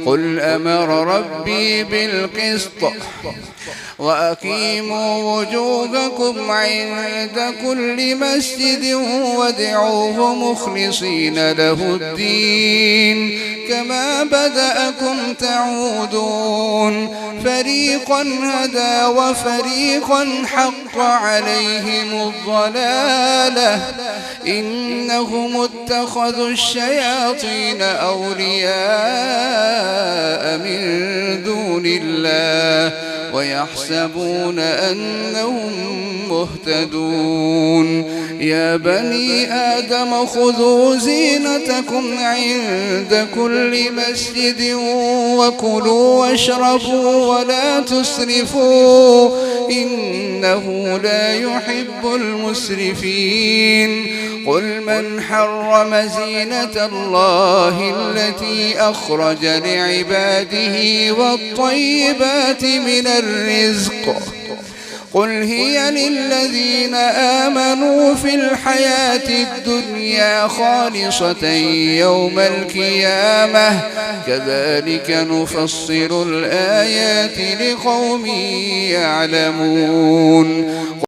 قل أمر ربي بالقسط وأقيموا وجوهكم عند كل مسجد وادعوه مخلصين له الدين كما بدأكم تعودون فريقا هدى وفريقا حق عليهم الضلالة إنهم اتخذوا الشياطين أولياء من دون الله ويحسبون أنهم مهتدون يا بني آدم خذوا زينتكم عند كل مسجد وكلوا واشربوا ولا تسرفوا إنه لا يحب المسرفين قل من حرم زينة الله التي أخرج لعباده والطيبات من الرزق قل هي للذين آمنوا في الحياة الدنيا خالصة يوم القيامة كذلك نفصل الآيات لقوم يعلمون